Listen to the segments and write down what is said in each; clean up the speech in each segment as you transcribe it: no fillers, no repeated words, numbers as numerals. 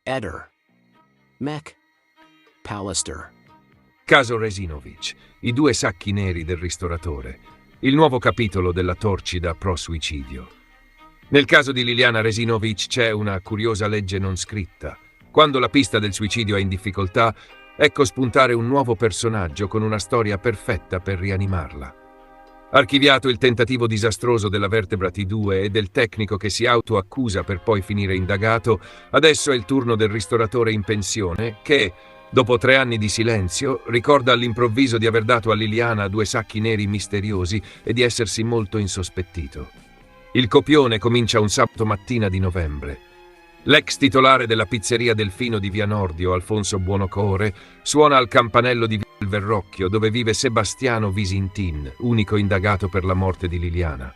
Eder. Mech. Pallister. Caso Resinovic, i due sacchi neri del ristoratore, il nuovo capitolo della torcida pro-suicidio. Nel caso di Liliana Resinovic c'è una curiosa legge non scritta. Quando la pista del suicidio è in difficoltà, ecco spuntare un nuovo personaggio con una storia perfetta per rianimarla. Archiviato il tentativo disastroso della vertebra T2 e del tecnico che si autoaccusa per poi finire indagato, adesso è il turno del ristoratore in pensione che, dopo 3 anni di silenzio, ricorda all'improvviso di aver dato a Liliana 2 sacchi neri misteriosi e di essersi molto insospettito. Il copione comincia un sabato mattina di novembre. L'ex titolare della pizzeria Delfino di Via Nordio, Alfonso Buonocore, suona al campanello di Via del Verrocchio, dove vive Sebastiano Visintin, unico indagato per la morte di Liliana.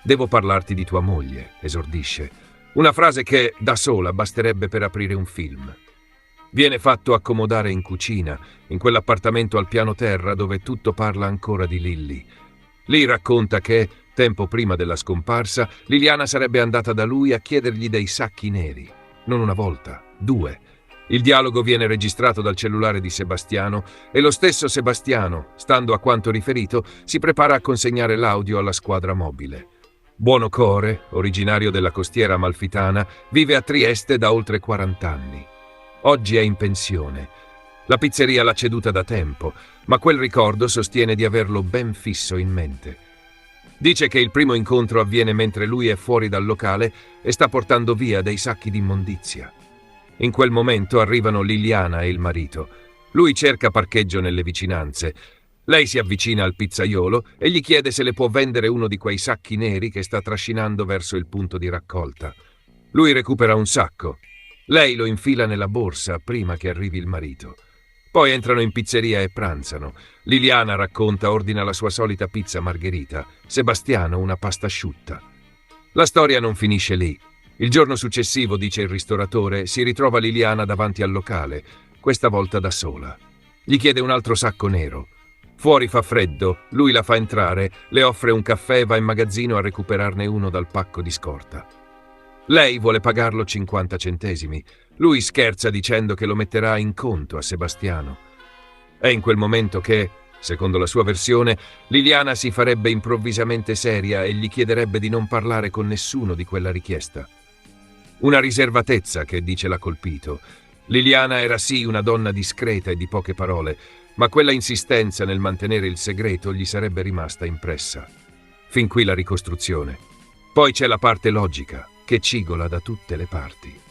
«Devo parlarti di tua moglie», esordisce. Una frase che, da sola, basterebbe per aprire un film. Viene fatto accomodare in cucina, in quell'appartamento al piano terra dove tutto parla ancora di Lilli. Lì racconta che, tempo prima della scomparsa, Liliana sarebbe andata da lui a chiedergli dei sacchi neri. Non una volta, 2. Il dialogo viene registrato dal cellulare di Sebastiano e lo stesso Sebastiano, stando a quanto riferito, si prepara a consegnare l'audio alla squadra mobile. Buonocore, originario della costiera amalfitana, vive a Trieste da oltre 40 anni. Oggi è in pensione. La pizzeria l'ha ceduta da tempo, ma quel ricordo sostiene di averlo ben fisso in mente. Dice che il primo incontro avviene mentre lui è fuori dal locale e sta portando via dei sacchi di immondizia. In quel momento arrivano Liliana e il marito. Lui cerca parcheggio nelle vicinanze. Lei si avvicina al pizzaiolo e gli chiede se le può vendere uno di quei sacchi neri che sta trascinando verso il punto di raccolta. Lui recupera un sacco. Lei lo infila nella borsa prima che arrivi il marito. Poi entrano in pizzeria e pranzano. Liliana, racconta, ordina la sua solita pizza margherita, Sebastiano una pasta asciutta. La storia non finisce lì. Il giorno successivo, dice il ristoratore, si ritrova Liliana davanti al locale, questa volta da sola. Gli chiede un altro sacco nero. Fuori fa freddo, lui la fa entrare, le offre un caffè e va in magazzino a recuperarne uno dal pacco di scorta. Lei vuole pagarlo 50 centesimi. Lui scherza dicendo che lo metterà in conto a Sebastiano. È in quel momento che, secondo la sua versione, Liliana si farebbe improvvisamente seria e gli chiederebbe di non parlare con nessuno di quella richiesta. Una riservatezza che, dice, l'ha colpito. Liliana era sì una donna discreta e di poche parole, ma quella insistenza nel mantenere il segreto gli sarebbe rimasta impressa. Fin qui la ricostruzione. Poi c'è la parte logica, che cigola da tutte le parti.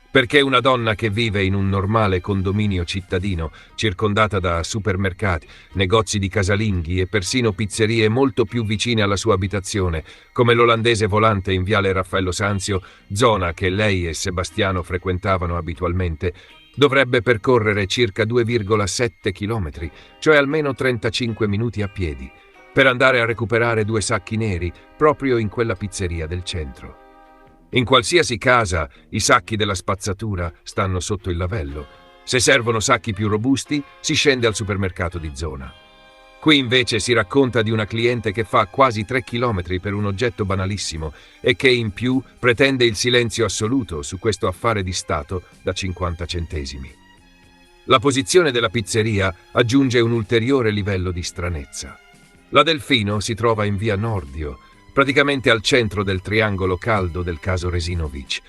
Perché una donna che vive in un normale condominio cittadino, circondata da supermercati, negozi di casalinghi e persino pizzerie molto più vicine alla sua abitazione, come l'Olandese Volante in Viale Raffaello Sanzio, zona che lei e Sebastiano frequentavano abitualmente, dovrebbe percorrere circa 2,7 chilometri, cioè almeno 35 minuti a piedi, per andare a recuperare 2 sacchi neri proprio in quella pizzeria del centro. In qualsiasi casa i sacchi della spazzatura stanno sotto il lavello. Se servono sacchi più robusti, si scende al supermercato di zona. Qui invece si racconta di una cliente che fa quasi 3 chilometri per un oggetto banalissimo e che in più pretende il silenzio assoluto su questo affare di Stato da 50 centesimi. La posizione della pizzeria aggiunge un ulteriore livello di stranezza. La Delfino si trova in via Nordio, praticamente al centro del triangolo caldo del caso Resinovic,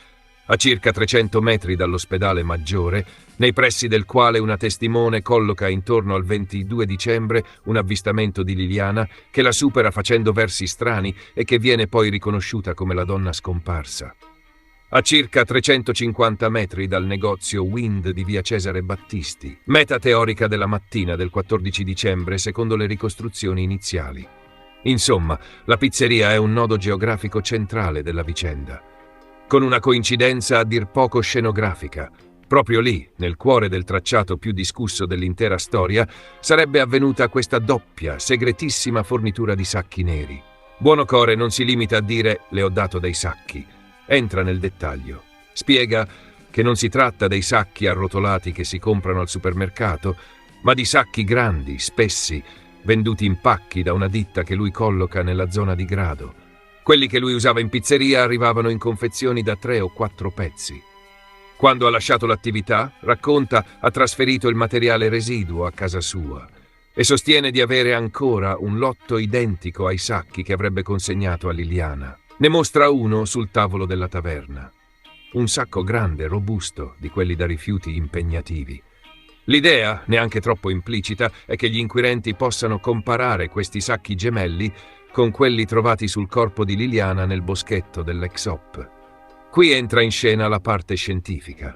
a circa 300 metri dall'ospedale maggiore, nei pressi del quale una testimone colloca intorno al 22 dicembre un avvistamento di Liliana che la supera facendo versi strani e che viene poi riconosciuta come la donna scomparsa. A circa 350 metri dal negozio Wind di via Cesare Battisti, meta teorica della mattina del 14 dicembre secondo le ricostruzioni iniziali. Insomma, la pizzeria è un nodo geografico centrale della vicenda, con una coincidenza a dir poco scenografica. Proprio lì, nel cuore del tracciato più discusso dell'intera storia, sarebbe avvenuta questa doppia, segretissima fornitura di sacchi neri. Buonocore non si limita a dire «le ho dato dei sacchi». Entra nel dettaglio. Spiega che non si tratta dei sacchi arrotolati che si comprano al supermercato, ma di sacchi grandi, spessi, venduti in pacchi da una ditta che lui colloca nella zona di Grado. Quelli che lui usava in pizzeria arrivavano in confezioni da 3 o 4 pezzi. Quando ha lasciato l'attività, racconta, ha trasferito il materiale residuo a casa sua e sostiene di avere ancora un lotto identico ai sacchi che avrebbe consegnato a Liliana. Ne mostra uno sul tavolo della taverna. Un sacco grande, robusto, di quelli da rifiuti impegnativi. L'idea, neanche troppo implicita, è che gli inquirenti possano comparare questi sacchi gemelli con quelli trovati sul corpo di Liliana nel boschetto dell'ex op. Qui entra in scena la parte scientifica.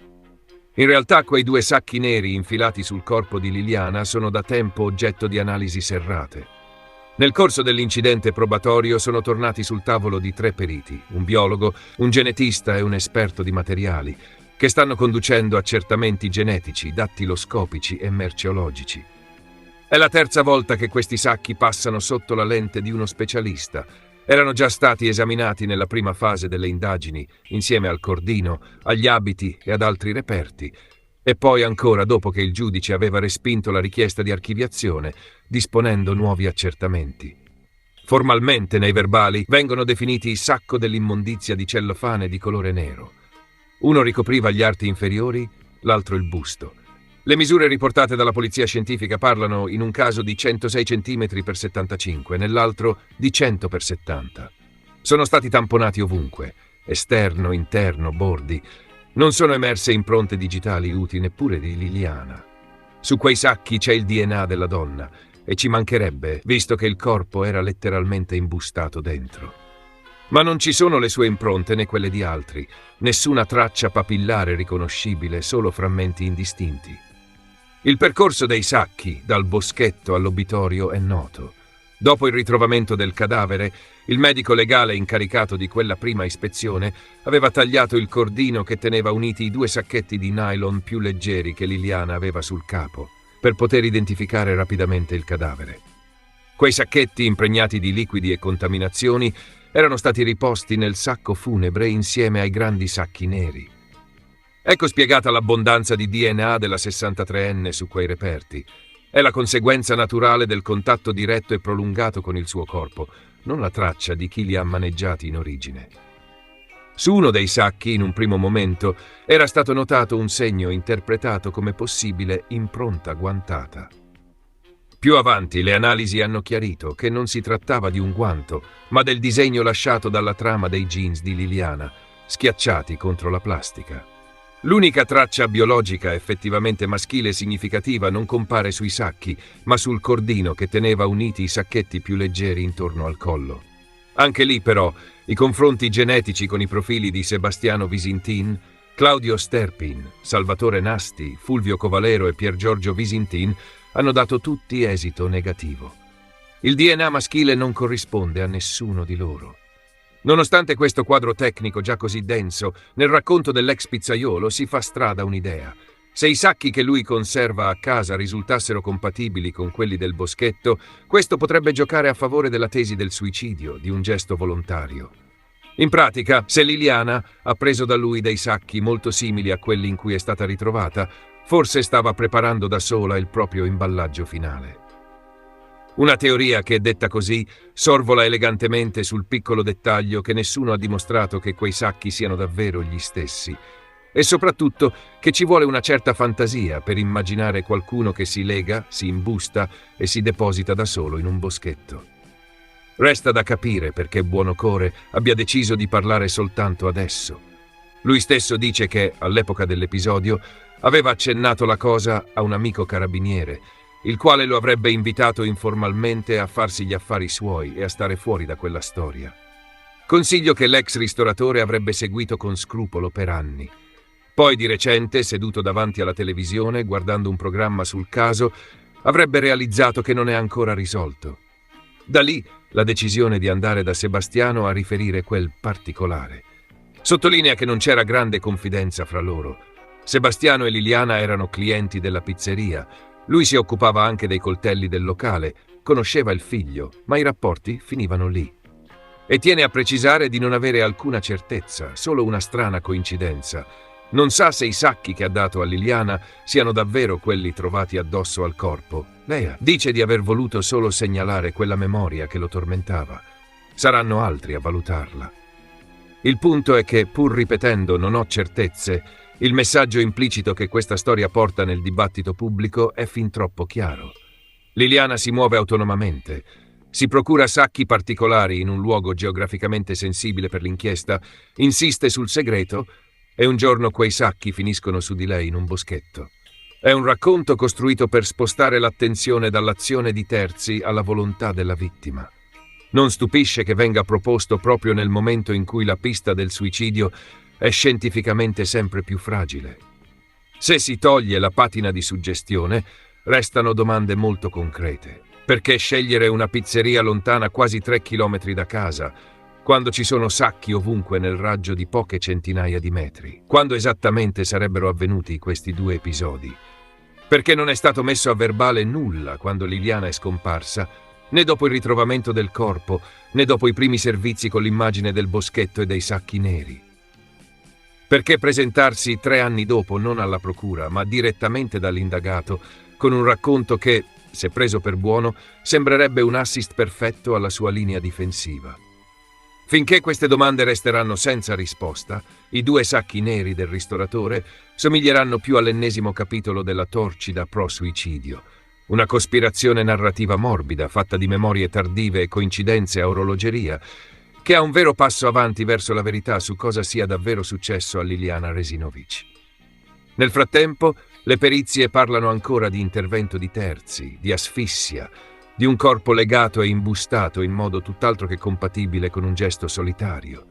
In realtà quei due sacchi neri infilati sul corpo di Liliana sono da tempo oggetto di analisi serrate. Nel corso dell'incidente probatorio sono tornati sul tavolo di 3 periti, un biologo, un genetista e un esperto di materiali, che stanno conducendo accertamenti genetici, dattiloscopici e merceologici. È la terza volta che questi sacchi passano sotto la lente di uno specialista. Erano già stati esaminati nella prima fase delle indagini, insieme al cordino, agli abiti e ad altri reperti, e poi ancora dopo che il giudice aveva respinto la richiesta di archiviazione, disponendo nuovi accertamenti. Formalmente nei verbali vengono definiti sacco dell'immondizia di cellofane di colore nero. Uno ricopriva gli arti inferiori, l'altro il busto. Le misure riportate dalla polizia scientifica parlano in un caso di 106 cm x 75, nell'altro di 100 x 70. Sono stati tamponati ovunque, esterno, interno, bordi. Non sono emerse impronte digitali utili neppure di Liliana. Su quei sacchi c'è il DNA della donna e ci mancherebbe, visto che il corpo era letteralmente imbustato dentro. Ma non ci sono le sue impronte né quelle di altri, nessuna traccia papillare riconoscibile, solo frammenti indistinti. Il percorso dei sacchi, dal boschetto all'obitorio, è noto. Dopo il ritrovamento del cadavere, il medico legale incaricato di quella prima ispezione aveva tagliato il cordino che teneva uniti i 2 sacchetti di nylon più leggeri che Liliana aveva sul capo, per poter identificare rapidamente il cadavere. Quei sacchetti impregnati di liquidi e contaminazioni erano stati riposti nel sacco funebre insieme ai grandi sacchi neri. Ecco spiegata l'abbondanza di DNA della 63enne su quei reperti. È la conseguenza naturale del contatto diretto e prolungato con il suo corpo, non la traccia di chi li ha maneggiati in origine. Su uno dei sacchi, in un primo momento, era stato notato un segno interpretato come possibile impronta guantata. Più avanti le analisi hanno chiarito che non si trattava di un guanto, ma del disegno lasciato dalla trama dei jeans di Liliana, schiacciati contro la plastica. L'unica traccia biologica effettivamente maschile significativa non compare sui sacchi, ma sul cordino che teneva uniti i sacchetti più leggeri intorno al collo. Anche lì, però, i confronti genetici con i profili di Sebastiano Visintin, Claudio Sterpin, Salvatore Nasti, Fulvio Covalero e Pier Giorgio Visintin hanno dato tutti esito negativo. Il DNA maschile non corrisponde a nessuno di loro. Nonostante questo quadro tecnico già così denso, nel racconto dell'ex pizzaiolo si fa strada un'idea. Se i sacchi che lui conserva a casa risultassero compatibili con quelli del boschetto, questo potrebbe giocare a favore della tesi del suicidio, di un gesto volontario. In pratica, se Liliana ha preso da lui dei sacchi molto simili a quelli in cui è stata ritrovata, forse stava preparando da sola il proprio imballaggio finale. Una teoria che, detta così, sorvola elegantemente sul piccolo dettaglio che nessuno ha dimostrato che quei sacchi siano davvero gli stessi, e soprattutto che ci vuole una certa fantasia per immaginare qualcuno che si lega, si imbusta e si deposita da solo in un boschetto. Resta da capire perché Buonocore abbia deciso di parlare soltanto adesso. Lui stesso dice che, all'epoca dell'episodio, aveva accennato la cosa a un amico carabiniere, il quale lo avrebbe invitato informalmente a farsi gli affari suoi e a stare fuori da quella storia. Consiglio che l'ex ristoratore avrebbe seguito con scrupolo per anni. Poi di recente, seduto davanti alla televisione, guardando un programma sul caso, avrebbe realizzato che non è ancora risolto. Da lì la decisione di andare da Sebastiano a riferire quel particolare. Sottolinea che non c'era grande confidenza fra loro. Sebastiano e Liliana erano clienti della pizzeria. Lui si occupava anche dei coltelli del locale, conosceva il figlio, ma i rapporti finivano lì. E tiene a precisare di non avere alcuna certezza, solo una strana coincidenza. Non sa se i sacchi che ha dato a Liliana siano davvero quelli trovati addosso al corpo. Lei dice di aver voluto solo segnalare quella memoria che lo tormentava. Saranno altri a valutarla. Il punto è che, pur ripetendo "non ho certezze", Il messaggio implicito che questa storia porta nel dibattito pubblico è fin troppo chiaro. Liliana si muove autonomamente, si procura sacchi particolari in un luogo geograficamente sensibile per l'inchiesta, insiste sul segreto e un giorno quei sacchi finiscono su di lei in un boschetto. È un racconto costruito per spostare l'attenzione dall'azione di terzi alla volontà della vittima. Non stupisce che venga proposto proprio nel momento in cui la pista del suicidio è scientificamente sempre più fragile. Se si toglie la patina di suggestione, restano domande molto concrete. Perché scegliere una pizzeria lontana quasi 3 chilometri da casa, quando ci sono sacchi ovunque nel raggio di poche centinaia di metri? Quando esattamente sarebbero avvenuti questi due episodi? Perché non è stato messo a verbale nulla quando Liliana è scomparsa, né dopo il ritrovamento del corpo, né dopo i primi servizi con l'immagine del boschetto e dei sacchi neri? Perché presentarsi 3 anni dopo non alla procura, ma direttamente dall'indagato, con un racconto che, se preso per buono, sembrerebbe un assist perfetto alla sua linea difensiva? Finché queste domande resteranno senza risposta, i 2 sacchi neri del ristoratore somiglieranno più all'ennesimo capitolo della Torcida pro-suicidio, una cospirazione narrativa morbida fatta di memorie tardive e coincidenze a orologeria, che ha un vero passo avanti verso la verità su cosa sia davvero successo a Liliana Resinovic. Nel frattempo, le perizie parlano ancora di intervento di terzi, di asfissia, di un corpo legato e imbustato in modo tutt'altro che compatibile con un gesto solitario.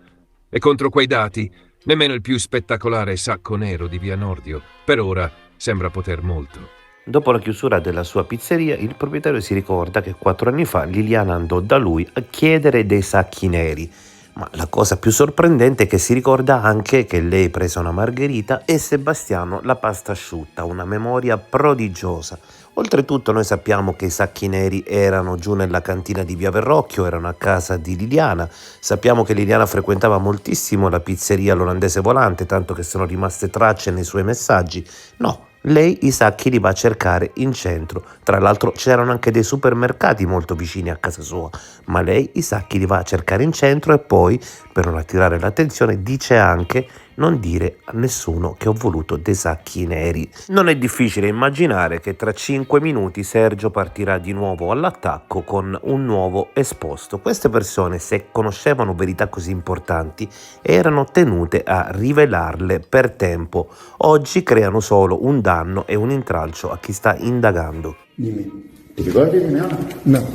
E contro quei dati, nemmeno il più spettacolare sacco nero di Via Nordio, per ora, sembra poter molto. Dopo la chiusura della sua pizzeria, il proprietario si ricorda che 4 anni fa Liliana andò da lui a chiedere dei sacchi neri. Ma la cosa più sorprendente è che si ricorda anche che lei prese una margherita e Sebastiano la pasta asciutta, una memoria prodigiosa. Oltretutto noi sappiamo che i sacchi neri erano giù nella cantina di Via Verrocchio, erano a casa di Liliana. Sappiamo che Liliana frequentava moltissimo la pizzeria L'Olandese Volante, tanto che sono rimaste tracce nei suoi messaggi. No, lei i sacchi li va a cercare in centro. Tra l'altro c'erano anche dei supermercati molto vicini a casa sua, ma lei i sacchi li va a cercare in centro e poi, per non attirare l'attenzione, dice anche: non dire a nessuno che ho voluto dei sacchi neri. Non è difficile immaginare che tra 5 minuti Sergio partirà di nuovo all'attacco con un nuovo esposto. Queste persone, se conoscevano verità così importanti, erano tenute a rivelarle per tempo. Oggi creano solo un danno e un intralcio a chi sta indagando. Dimmi, ti ricordi di me o no? No.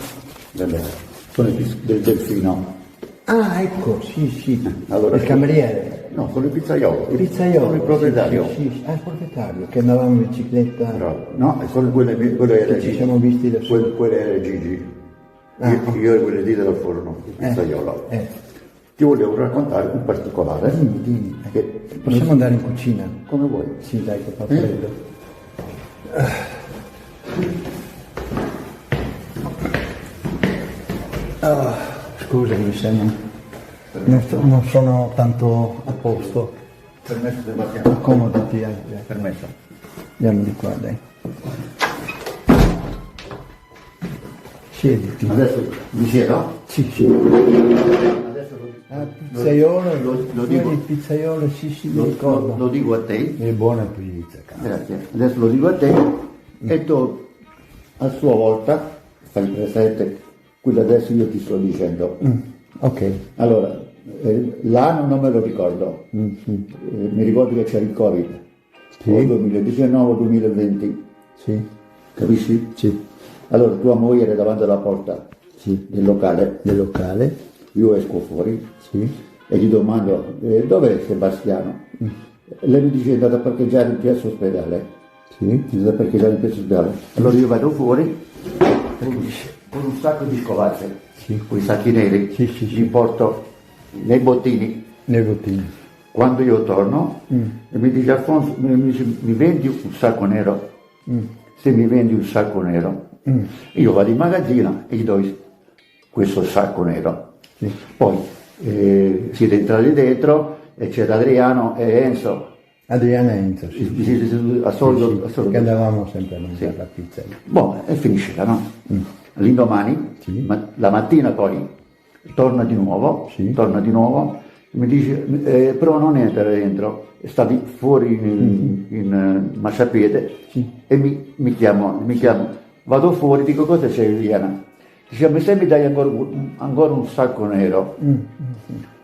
Vabbè, sono del Delfino. Ah, ecco, sì. Allora, il cameriere. No, sono il pizzaiolo. Il pizzaiolo. Sono il proprietario. Sì. Il proprietario, che andavamo in bicicletta. Bravo. No, e quello era ci siamo visti da solo. Quello era Gigi. Ah, Io ero quello lì dal forno, il pizzaiolo. Ti volevo raccontare un particolare. Dimmi. Che Possiamo andare in cucina? Come vuoi. Sì, dai, che fa freddo. Scusami se non sono tanto a posto. Permesso, Sebastiano. Accomodati. Permesso. Andiamo di qua, dai. Siediti. Adesso mi siedo? Sì. Adesso Pizzaiolo, lo dico. il pizzaiolo, sì, mi ricordo. lo dico a te. È buona pizza, cazzo. Grazie. Adesso lo dico a te e tu a sua volta fai presente quello adesso io ti sto dicendo. Ok. Allora, l'anno non me lo ricordo. Mi ricordo che c'era il Covid. Sì. O 2019-2020. Sì. Capisci? Sì. Allora tua moglie era davanti alla porta del locale. Io esco fuori e gli domando dov'è Sebastiano? Lei mi dice è andato a parcheggiare in piazza ospedale. Sì. È andato a parcheggiare in piazza ospedale. Allora io vado fuori con un sacco di scovate, con i sacchi neri, li porto nei bottini. Quando io torno e mi dice Alfonso, mi vendi un sacco nero? Se mi vendi un sacco nero, io vado in magazzino e gli do questo sacco nero. Poi siete entrati dentro e c'era Adriano e Enzo. Adriano e Enzo, sì. A soldo. Perché andavamo sempre a mangiare la pizza. Boh, e finisce là, no? L'indomani, la mattina poi torna di nuovo, Mi dice, però non entra dentro, sta fuori in marciapiede e mi chiamo, vado fuori, dico cosa c'è Liliana? Dice, mi sembra dai ancora un sacco nero.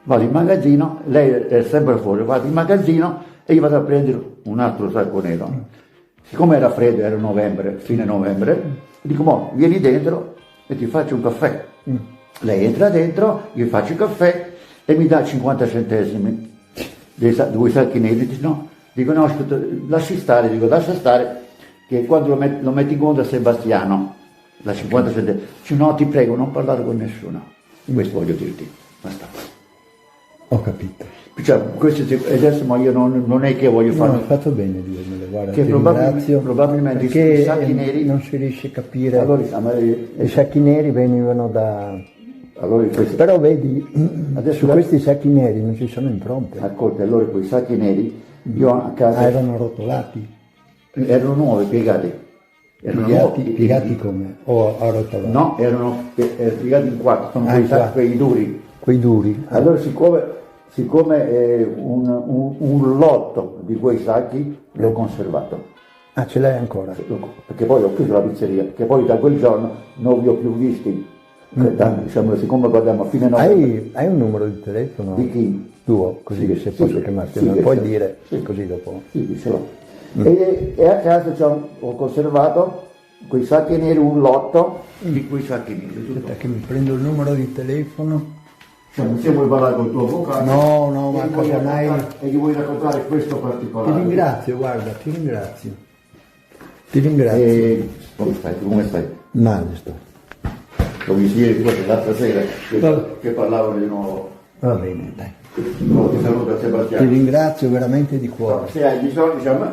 Vado in magazzino, lei è sempre fuori, vado in magazzino e io vado a prendere un altro sacco nero. Siccome era freddo, era novembre, fine novembre, dico, mo, vieni dentro e ti faccio un caffè. Lei entra dentro, io faccio il caffè e mi dà 50 centesimi, due sacchi neri. Dico no, lasci stare, che quando lo metti in conto a Sebastiano, da 50 centesimi, dice no, ti prego, non parlare con nessuno. Questo voglio dirti, basta. Ho capito. Cioè, adesso ma io non è che voglio fare. No, hai fatto bene a dirmelo, guarda, che ti ringrazio. Probabilmente perché i sacchi neri non si riesce a capire. Allora, I sacchi neri venivano da... allora, Però vedi, adesso su questi sacchi neri non ci sono impronte. ascolta, allora quei sacchi neri, io a casa Erano rotolati. erano nuovi, piegati. Piegati come? O arrotolati? No, erano piegati in quattro, sono in quattro. quei duri. Quei duri. Allora siccome è un lotto di quei sacchi l'ho conservato. Ah, ce l'hai ancora? Perché poi ho chiuso la pizzeria, che poi da quel giorno non vi ho più visti. Diciamo, siccome guardiamo a fine novembre. Hai un numero di telefono? Di chi? Tuo, così che se posso chiamarti, non puoi dire così dopo. Sì, ce l'ho. E a casa ho conservato quei sacchi neri, un lotto di quei sacchi neri. Aspetta che mi prendo il numero di telefono. Cioè, se vuoi parlare con il tuo avvocato. No, ma cosa mai... E gli vuoi raccontare questo Ti particolare. ringrazio, guarda, ti ringrazio. Ti ringrazio. Come stai? Male sto. Come ieri, l'altra sera, che parlavano di nuovo. Va bene, dai. No, ti saluto a Ti Sebastiano. ringrazio veramente di cuore. Se hai bisogno, diciamo,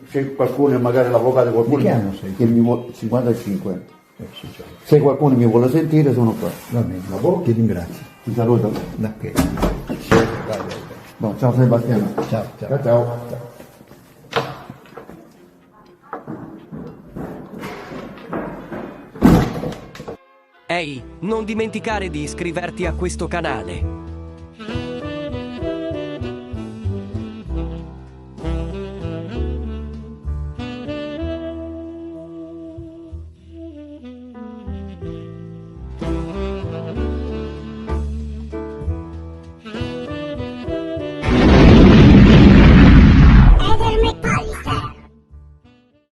se qualcuno, magari l'avvocato, qualcuno Di che anno sei? che mi vuole, 55. Sì, cioè. Se qualcuno mi vuole sentire, sono qua. Va bene, ti ringrazio. Ti saluto. Da che? Vai. No, ciao Sebastiano. Ciao. Ciao. Ehi, non dimenticare di iscriverti a questo canale.